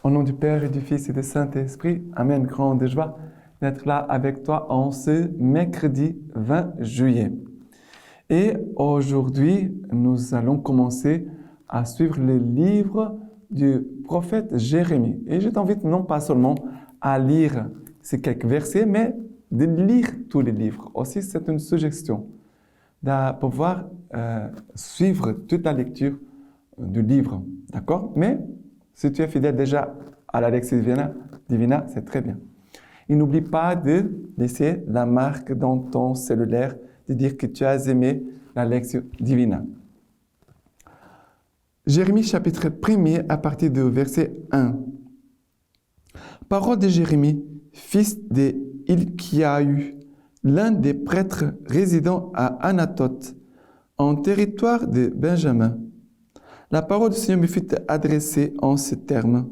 Au nom du Père et du Fils et du Saint-Esprit, Amen. Grande joie d'être là avec toi en ce mercredi 20 juillet. Et aujourd'hui, nous allons commencer à suivre le livre du prophète Jérémie. Et je t'invite non pas seulement à lire ces quelques versets, mais de lire tous les livres. Aussi, c'est une suggestion de pouvoir suivre toute la lecture du livre. D'accord? Mais si tu es fidèle déjà à la lecture divina, c'est très bien. Et n'oublie pas de laisser la marque dans ton cellulaire, de dire que tu as aimé la lecture divina. Jérémie chapitre 1er à partir du verset 1. Parole de Jérémie, fils de Hilkiahu, l'un des prêtres résidant à Anathoth, en territoire de Benjamin. La parole du Seigneur me fut adressée en ces termes.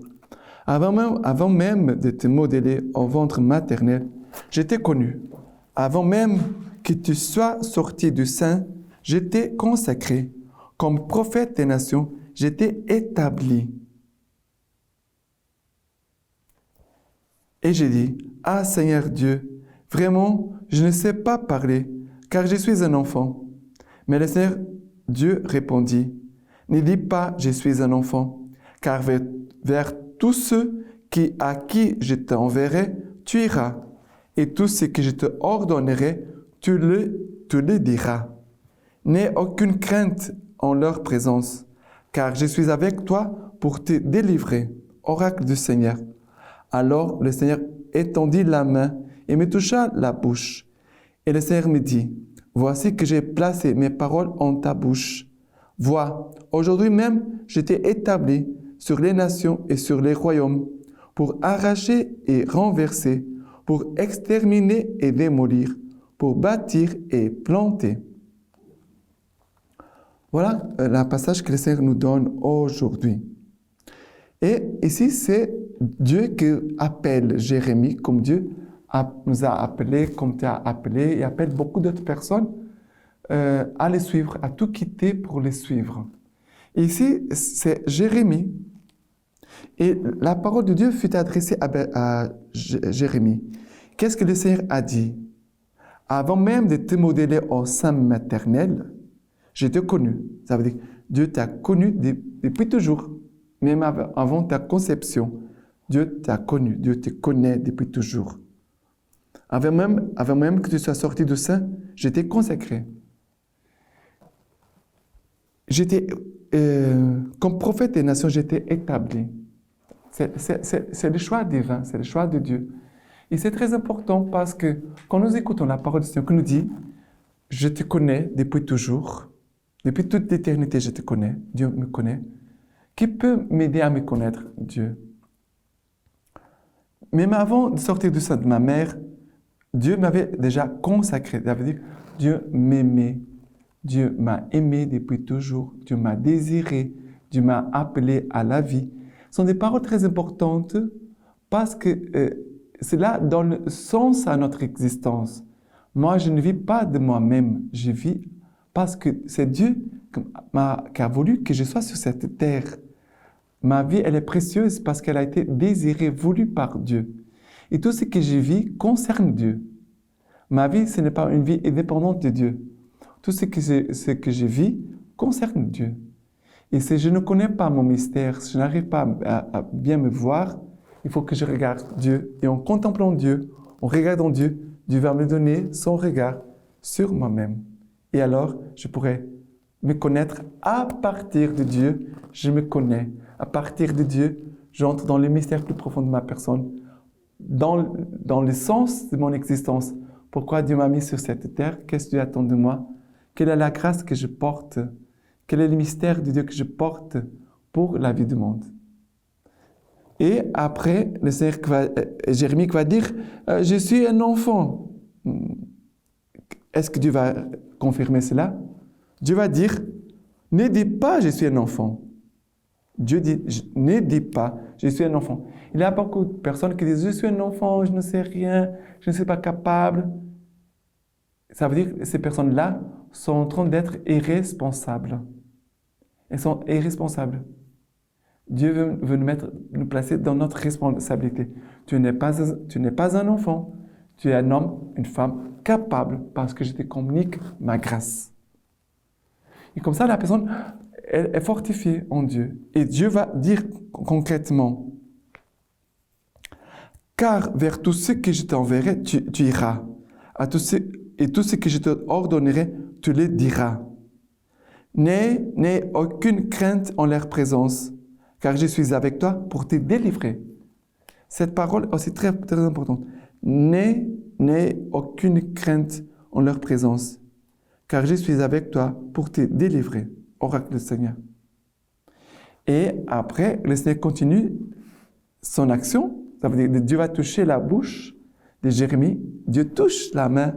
Avant même de te modeler au ventre maternel, je t'ai connu. Avant même que tu sois sorti du sein, je t'ai consacré. Comme prophète des nations, je t'ai établi. Et j'ai dit, ah Seigneur Dieu, vraiment, je ne sais pas parler, car je suis un enfant. Mais le Seigneur Dieu répondit, ne dis pas, je suis un enfant, car vers tous ceux à qui je t'enverrai, tu iras, et tout ce que je te ordonnerai, tu le diras. N'aie aucune crainte en leur présence, car je suis avec toi pour te délivrer, oracle du Seigneur. Alors le Seigneur étendit la main et me toucha la bouche. Et le Seigneur me dit, voici que j'ai placé mes paroles en ta bouche. Vois, aujourd'hui même, je t'ai établi sur les nations et sur les royaumes, pour arracher et renverser, pour exterminer et démolir, pour bâtir et planter. Voilà le passage que le Seigneur nous donne aujourd'hui. Et ici, c'est Dieu qui appelle Jérémie, comme Dieu nous a appelés, comme tu as appelé, et appelle beaucoup d'autres personnes à les suivre, à tout quitter pour les suivre. Et ici, c'est Jérémie. Et la parole de Dieu fut adressée à Jérémie. Qu'est-ce que le Seigneur a dit? Avant même de te modeler au sein maternel, je t'ai connu. Ça veut dire Dieu t'a connu depuis toujours, même avant ta conception. Dieu t'a connu, Dieu te connaît depuis toujours. Avant même que tu sois sorti du sein, je t'ai consacré. Comme prophète des nations, j'étais établi. C'est le choix divin, c'est le choix de Dieu. Et c'est très important parce que quand nous écoutons la parole du Seigneur qui nous dit « Je te connais depuis toujours, depuis toute l'éternité je te connais, Dieu me connaît », qui peut m'aider à me connaître, Dieu? Même avant de sortir du sein de ma mère, Dieu m'avait déjà consacré. Ça veut dire Dieu m'aimait. Dieu m'a aimé depuis toujours. Dieu m'a désiré. Dieu m'a appelé à la vie. Ce sont des paroles très importantes parce que cela donne sens à notre existence. Moi, je ne vis pas de moi-même. Je vis parce que c'est Dieu qui a voulu que je sois sur cette terre. Ma vie, elle est précieuse parce qu'elle a été désirée, voulue par Dieu. Et tout ce que je vis concerne Dieu. Ma vie, ce n'est pas une vie indépendante de Dieu. Tout ce que je vis concerne Dieu. Et si je ne connais pas mon mystère, si je n'arrive pas à bien me voir, il faut que je regarde Dieu. Et en contemplant Dieu, en regardant Dieu, Dieu va me donner son regard sur moi-même. Et alors, je pourrai me connaître à partir de Dieu. Je me connais. À partir de Dieu, j'entre dans le mystère plus profond de ma personne, dans le sens de mon existence. Pourquoi Dieu m'a mis sur cette terre? Qu'est-ce que Dieu attend de moi? Quelle est la grâce que je porte? Quel est le mystère de Dieu que je porte pour la vie du monde? Et après, le Seigneur Jérémie va dire, je suis un enfant. Est-ce que Dieu va confirmer cela? Dieu va dire, ne dis pas, je suis un enfant. Dieu dit, ne dis pas, je suis un enfant. Il y a beaucoup de personnes qui disent, je suis un enfant, je ne sais rien, je ne suis pas capable. Ça veut dire que ces personnes-là sont en train d'être irresponsables. Elles sont irresponsables. Dieu veut nous placer dans notre responsabilité. Tu n'es pas un enfant, tu es un homme, une femme capable parce que je te communique ma grâce. Et comme ça, la personne elle est fortifiée en Dieu. Et Dieu va dire concrètement, car vers tout ce que je t'enverrai, tu iras. Et tout ce que je te ordonnerai, tu le diras. N'aie aucune crainte en leur présence, car je suis avec toi pour te délivrer. Cette parole est aussi très, très importante. N'aie aucune crainte en leur présence, car je suis avec toi pour te délivrer, oracle du Seigneur. Et après, le Seigneur continue son action. Ça veut dire que Dieu va toucher la bouche de Jérémie. Dieu touche la main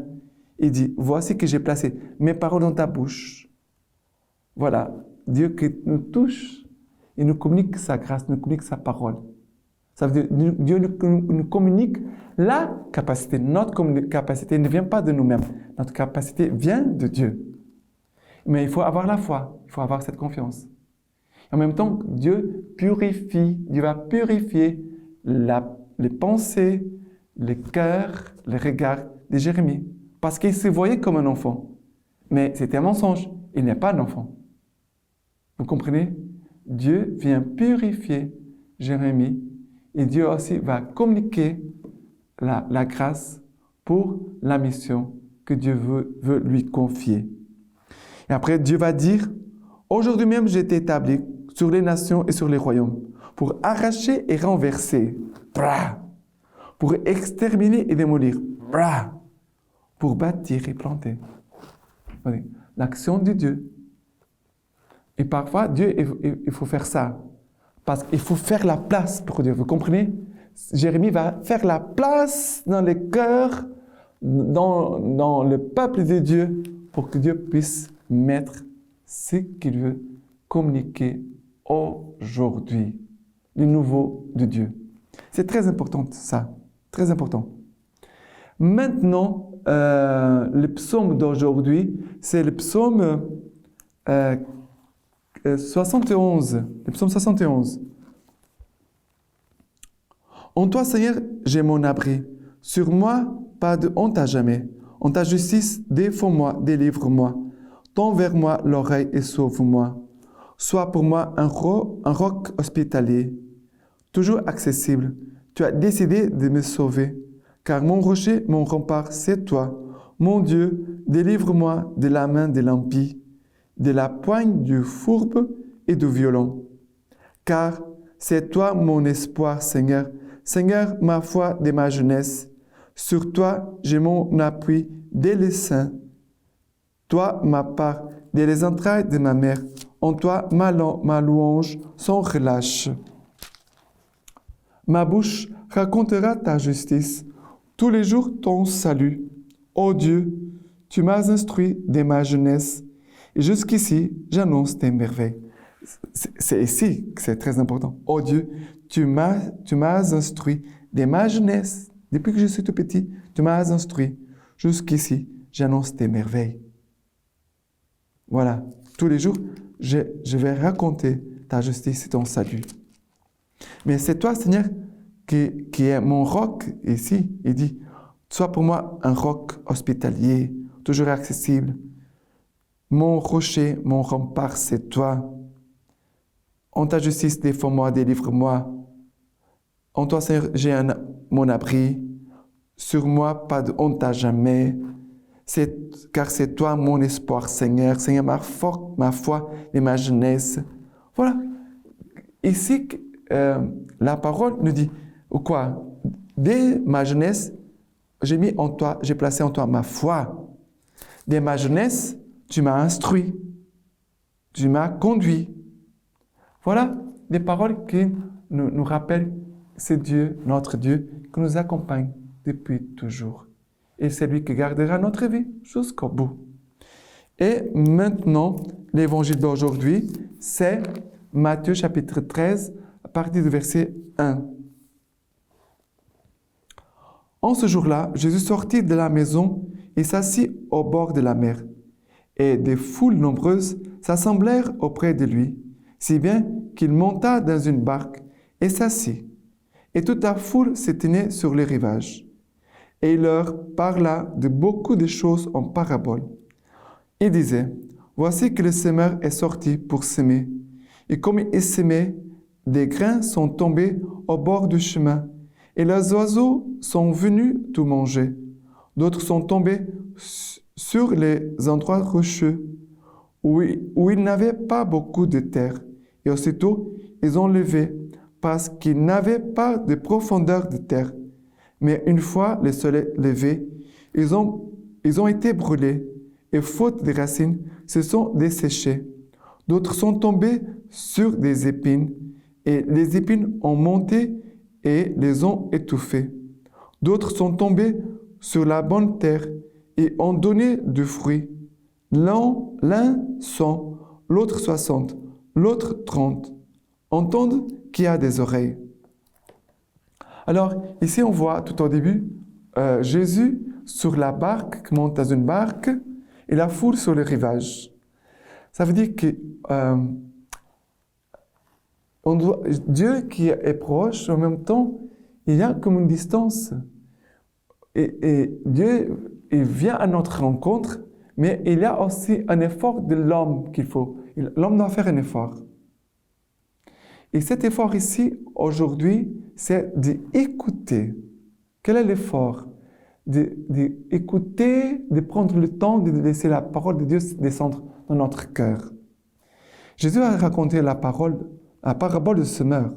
et dit, voici que j'ai placé mes paroles dans ta bouche. Voilà, Dieu qui nous touche et nous communique sa grâce, nous communique sa parole. Ça veut dire que Dieu nous communique la capacité. Notre capacité ne vient pas de nous-mêmes. Notre capacité vient de Dieu. Mais il faut avoir la foi, il faut avoir cette confiance. En même temps, Dieu va purifier les pensées, les cœurs, les regards de Jérémie. Parce qu'il se voyait comme un enfant. Mais c'était un mensonge, il n'est pas un enfant. Vous comprenez? Dieu vient purifier Jérémie et Dieu aussi va communiquer la grâce pour la mission que Dieu veut lui confier. Et après, Dieu va dire, aujourd'hui même, j'ai été établi sur les nations et sur les royaumes pour arracher et renverser, pour exterminer et démolir, pour bâtir et planter. L'action de Dieu. Et parfois, Dieu, il faut faire ça. Parce qu'il faut faire la place pour Dieu. Vous comprenez? Jérémie va faire la place dans les cœurs, dans le peuple de Dieu, pour que Dieu puisse mettre ce qu'il veut communiquer aujourd'hui. Le nouveau de Dieu. C'est très important, ça. Très important. Maintenant, le psaume d'aujourd'hui, c'est le psaume 71, le psaume 71. En toi, Seigneur, j'ai mon abri. Sur moi, pas de honte à jamais. En ta justice, défends-moi, délivre-moi. Tends vers moi l'oreille et sauve-moi. Sois pour moi un roc hospitalier, toujours accessible. Tu as décidé de me sauver, car mon rocher, mon rempart, c'est toi. Mon Dieu, délivre-moi de la main de l'impie, de la poigne du fourbe et du violent. Car c'est toi mon espoir, Seigneur. Seigneur, ma foi de ma jeunesse. Sur toi, j'ai mon appui dès les seins. Toi, ma part, dès les entrailles de ma mère. En toi, ma louange sans relâche. Ma bouche racontera ta justice. Tous les jours, ton salut. Ô Dieu, tu m'as instruit dès ma jeunesse. Et jusqu'ici, j'annonce tes merveilles. C'est ici que c'est très important. Oh Dieu, tu m'as instruit dès ma jeunesse. Depuis que je suis tout petit, tu m'as instruit. Jusqu'ici, j'annonce tes merveilles. Voilà. Tous les jours, je vais raconter ta justice et ton salut. Mais c'est toi, Seigneur, qui est mon roc ici. Il dit, sois pour moi un roc hospitalier, toujours accessible. Mon rocher, mon rempart, c'est toi. En ta justice, défends-moi, délivre-moi. En toi, Seigneur, j'ai mon abri. Sur moi, pas de honte à jamais. Car c'est toi mon espoir, Seigneur. Seigneur, ma foi et ma jeunesse. Voilà. Ici, la parole nous dit, ou quoi? Dès ma jeunesse, j'ai placé en toi ma foi. Dès ma jeunesse, tu m'as instruit, tu m'as conduit. Voilà des paroles qui nous rappellent c'est Dieu, notre Dieu, qui nous accompagne depuis toujours. Et c'est lui qui gardera notre vie jusqu'au bout. Et maintenant, l'évangile d'aujourd'hui, c'est Matthieu chapitre 13, à partir du verset 1. En ce jour-là, Jésus sortit de la maison et s'assit au bord de la mer. Et des foules nombreuses s'assemblèrent auprès de lui, si bien qu'il monta dans une barque et s'assit. Et toute la foule se tenait sur les rivages. Et il leur parla de beaucoup de choses en paraboles. Il disait, voici que le semeur est sorti pour semer. Et comme il semait, des grains sont tombés au bord du chemin. Et les oiseaux sont venus tout manger. D'autres sont tombés sur les endroits rocheux où il n'avait pas beaucoup de terre. Et aussitôt, ils ont levé parce qu'ils n'avaient pas de profondeur de terre. Mais une fois le soleil levé, ils ont été brûlés et faute de racines, se sont desséchés. D'autres sont tombés sur des épines et les épines ont monté et les ont étouffés. D'autres sont tombés sur la bonne terre et ont donné du fruit. L'un 100, l'autre 60, l'autre 30. Entendent qui a des oreilles. Alors, ici, on voit tout au début Jésus sur la barque, qui monte dans une barque, et la foule sur le rivage. Ça veut dire que Dieu qui est proche, en même temps, il y a comme une distance. Et Dieu, il vient à notre rencontre, mais il y a aussi un effort de l'homme qu'il faut. L'homme doit faire un effort. Et cet effort ici, aujourd'hui, c'est d'écouter. Quel est l'effort? D'écouter, de prendre le temps de laisser la parole de Dieu descendre dans notre cœur. Jésus a raconté la parabole du semeur.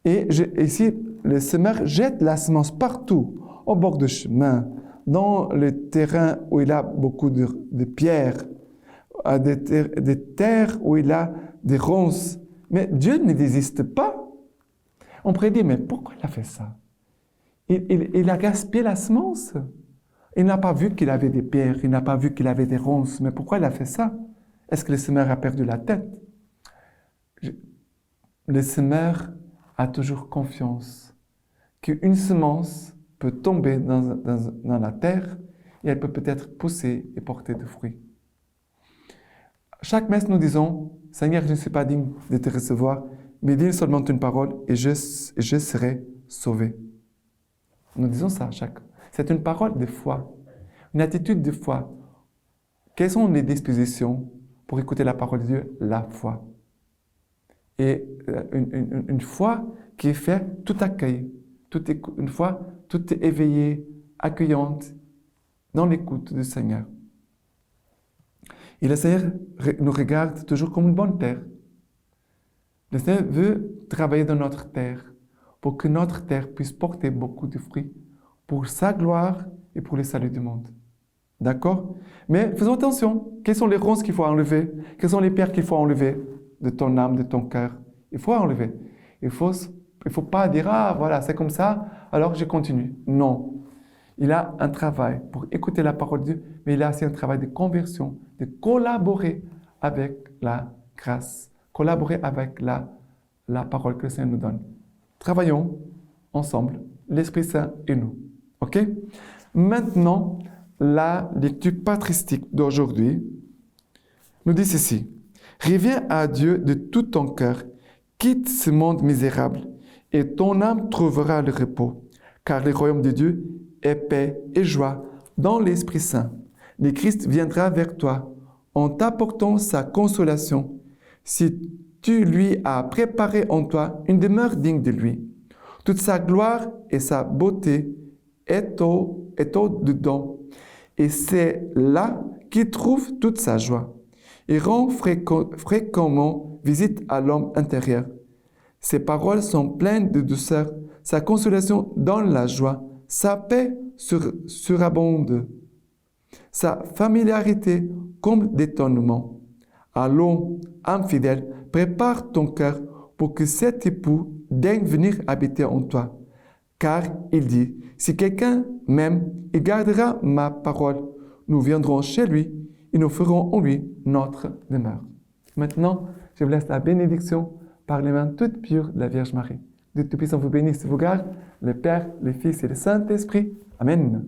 Et ici, le semeur jette la semence partout, au bord du chemin, dans le terrain où il a beaucoup de pierres, des terres où il a des ronces. Mais Dieu ne désiste pas. On pourrait dire, mais pourquoi il a fait ça? Il a gaspillé la semence. Il n'a pas vu qu'il avait des pierres, il n'a pas vu qu'il avait des ronces. Mais pourquoi il a fait ça? Est-ce que le semeur a perdu la tête? Le semeur a toujours confiance qu'une semence peut tomber dans la terre et elle peut peut-être pousser et porter des fruits. Chaque messe, nous disons, Seigneur, je ne suis pas digne de te recevoir, mais dis seulement une parole et je serai sauvé. Nous disons ça chaque. C'est une parole de foi, une attitude de foi. Quelles sont les dispositions pour écouter la parole de Dieu? La foi. Et une foi qui est faite tout accueil, une foi toute éveillée, accueillante, dans l'écoute du Seigneur. Et le Seigneur nous regarde toujours comme une bonne terre. Le Seigneur veut travailler dans notre terre pour que notre terre puisse porter beaucoup de fruits pour sa gloire et pour le salut du monde. D'accord? Mais faisons attention. Quelles sont les ronces qu'il faut enlever? Quelles sont les pierres qu'il faut enlever de ton âme, de ton cœur? Il faut enlever. Il faut pas dire, ah voilà, c'est comme ça, alors je continue. Non. Il a un travail pour écouter la parole de Dieu, mais il a aussi un travail de conversion, de collaborer avec la grâce, collaborer avec la parole que le Seigneur nous donne. Travaillons ensemble, l'Esprit Saint et nous. OK? Maintenant, la lecture patristique d'aujourd'hui nous dit ceci. Reviens à Dieu de tout ton cœur, quitte ce monde misérable, et ton âme trouvera le repos, car le royaume de Dieu est paix et joie dans l'Esprit Saint. Le Christ viendra vers toi en t'apportant sa consolation, si tu lui as préparé en toi une demeure digne de lui. Toute sa gloire et sa beauté est au-dedans, et c'est là qu'il trouve toute sa joie. Il rend fréquemment visite à l'homme intérieur. Ses paroles sont pleines de douceur, sa consolation donne la joie, sa paix surabonde, sa familiarité comble d'étonnement. Allons, âme fidèle, prépare ton cœur pour que cet époux daigne venir habiter en toi. Car il dit, si quelqu'un m'aime, il gardera ma parole. Nous viendrons chez lui et nous ferons en lui notre demeure. Maintenant, je vous laisse la bénédiction par les mains toutes pures de la Vierge Marie. Dieu Tout-Puissant vous bénisse et vous garde, le Père, le Fils et le Saint-Esprit. Amen.